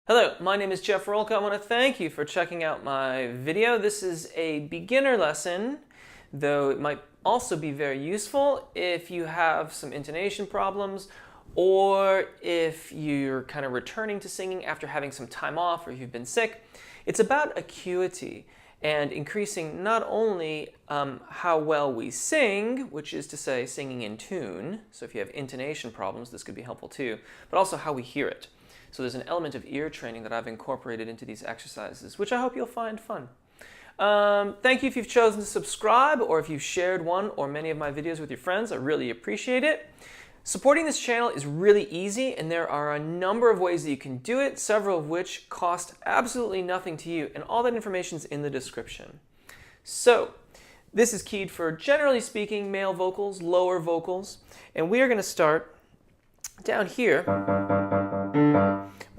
Hello, my name is Jeff Rolka. I want to thank you for checking out my video. This is a beginner lesson, though it might also be very useful if you have some intonation problems or if you're kind of returning to singing after having some time off or you've been sick. It's about acuity and increasing not only how well we sing, which is to say singing in tune, so if you have intonation problems this could be helpful too, but also how we hear it. So there's an element of ear training that I've incorporated into these exercises, which I hope you'll find fun. Thank you if you've chosen to subscribe or if you've shared one or many of my videos with your friends. I really appreciate it. Supporting this channel is really easy, and there are a number of ways that you can do it, several of which cost absolutely nothing to you, and all that information is in the description. So, this is keyed for, generally speaking, male vocals, lower vocals, and we are going to start down here.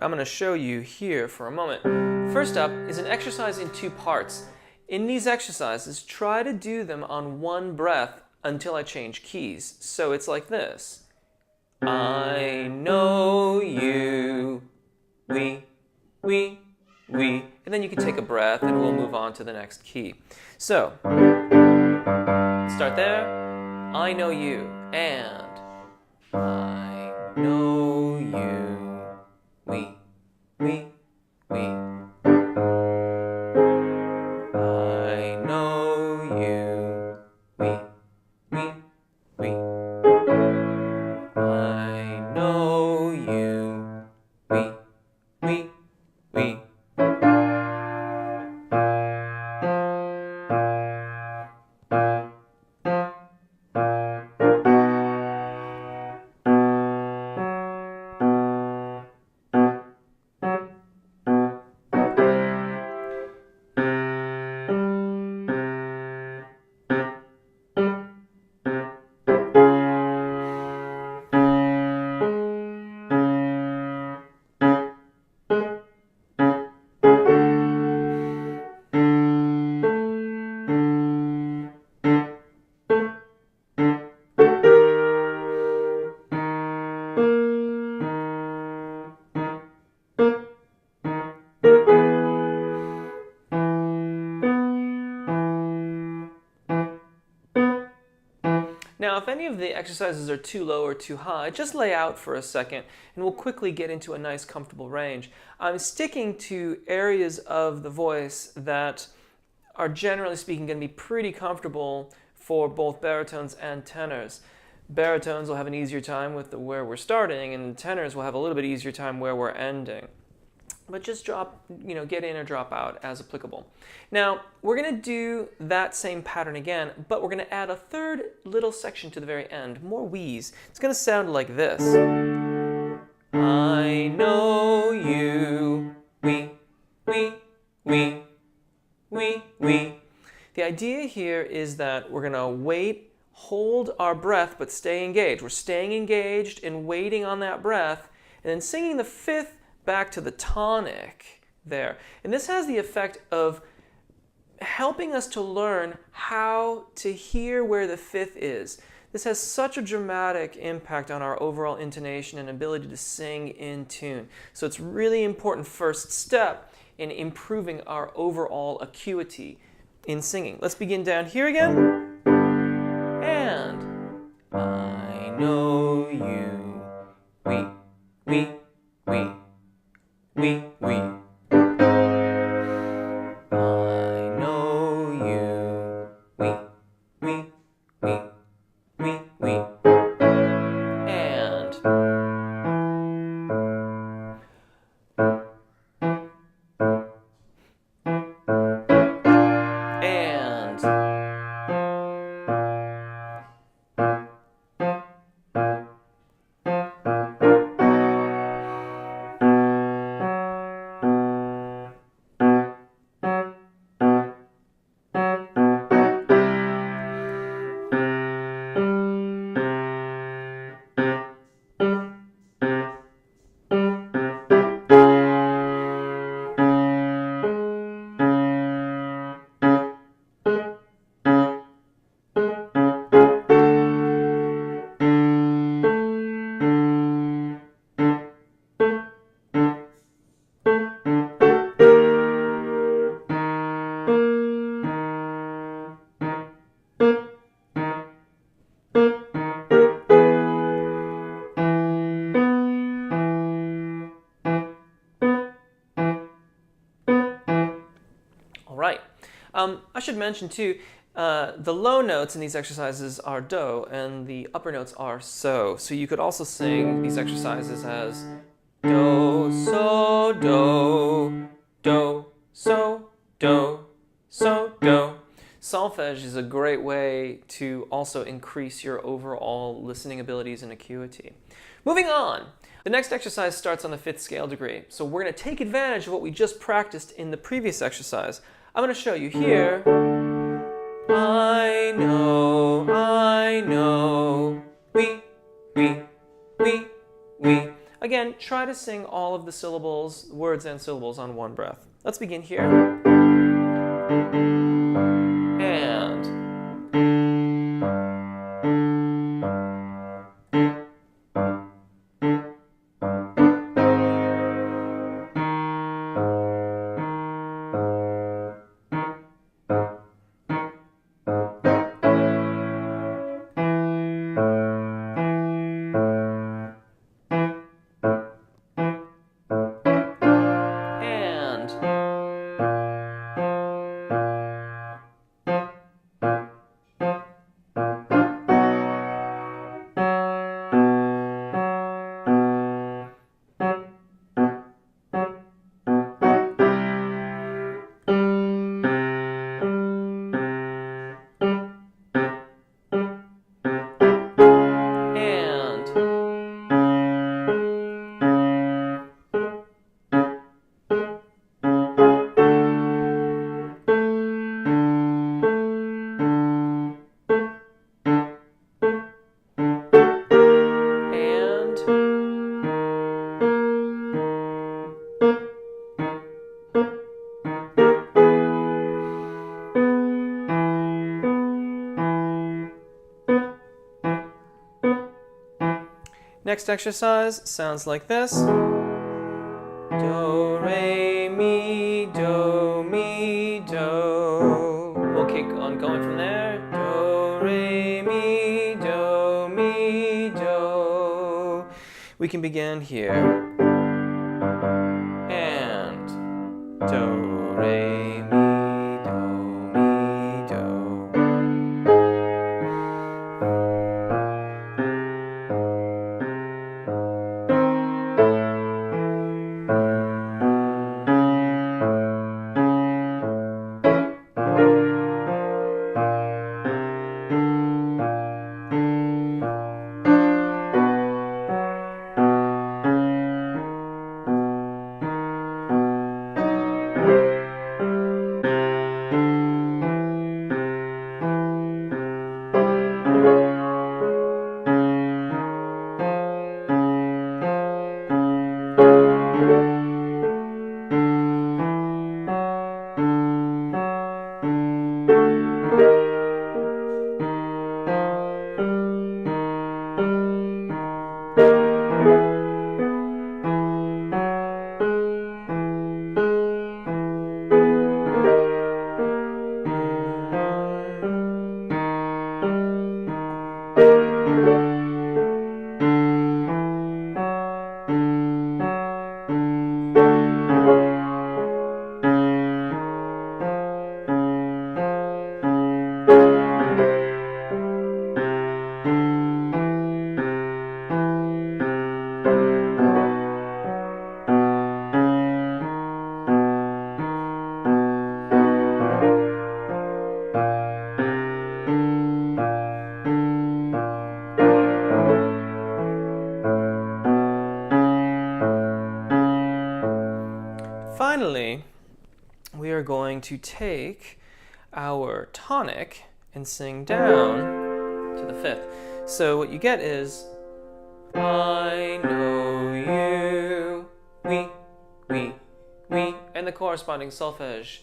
I'm going to show you here for a moment. First up is an exercise in two parts. In these exercises, try to do them on one breath until I change keys. So it's like this. I know you, we, and then you can take a breath and we'll move on to the next key. So, start there, I know you, and I know you, we. I know you, we. I know you, we. Now, if any of the exercises are too low or too high, just lay out for a second and we'll quickly get into a nice comfortable range. I'm sticking to areas of the voice that are generally speaking going to be pretty comfortable for both baritones and tenors. Baritones will have an easier time with where we're starting, and tenors will have a little bit easier time where we're ending. But just drop, get in or drop out as applicable. Now, we're going to do that same pattern again, but we're going to add a third little section to the very end, more wheeze. It's going to sound like this. I know you, we. The idea here is that we're going to wait, hold our breath, but stay engaged. We're staying engaged and waiting on that breath, and then singing the fifth back to the tonic there. And this has the effect of helping us to learn how to hear where the fifth is. This has such a dramatic impact on our overall intonation and ability to sing in tune. So it's really important first step in improving our overall acuity in singing. Let's begin down here again. And I know you, we. I know you, we. And right. I should mention too, the low notes in these exercises are do, and the upper notes are so. So you could also sing these exercises as do, so, do, do, so, do, so, do. Solfege is a great way to also increase your overall listening abilities and acuity. Moving on. The next exercise starts on the 5th scale degree. So we're going to take advantage of what we just practiced in the previous exercise. I'm going to show you here. I know, we. Again, try to sing all of the syllables, words and syllables on one breath. Let's begin here. And next exercise sounds like this. Do, re, mi, do, mi, do. We'll keep on going from there. Do, re, mi, do, mi, do. We can begin here. And do, re, mi, do, mi, do. Finally, we are going to take our tonic and sing down to the 5th. So what you get is I know you, we, and the corresponding solfege,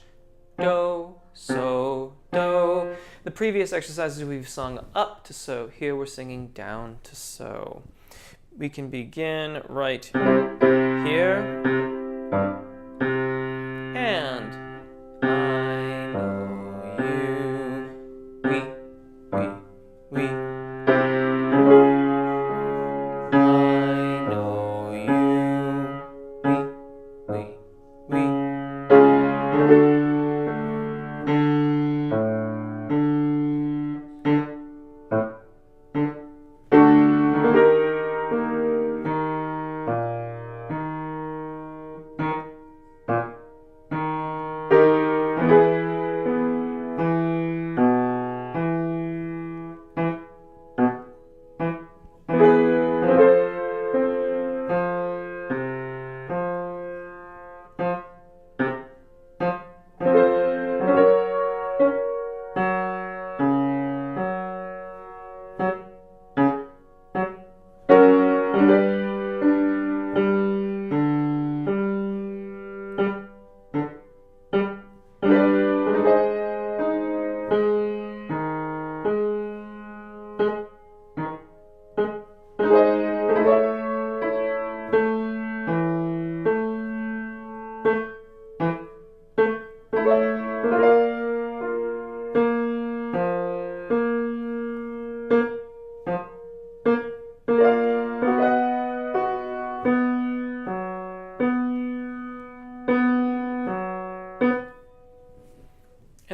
do, so, do. The previous exercises we've sung up to so. Here we're singing down to so. We can begin right here. And I know you, we. I know you, we.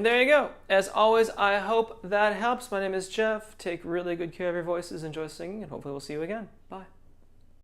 And there you go. As always, I hope that helps. My name is Jeff. Take really good care of your voices, enjoy singing, and hopefully we'll see you again. Bye.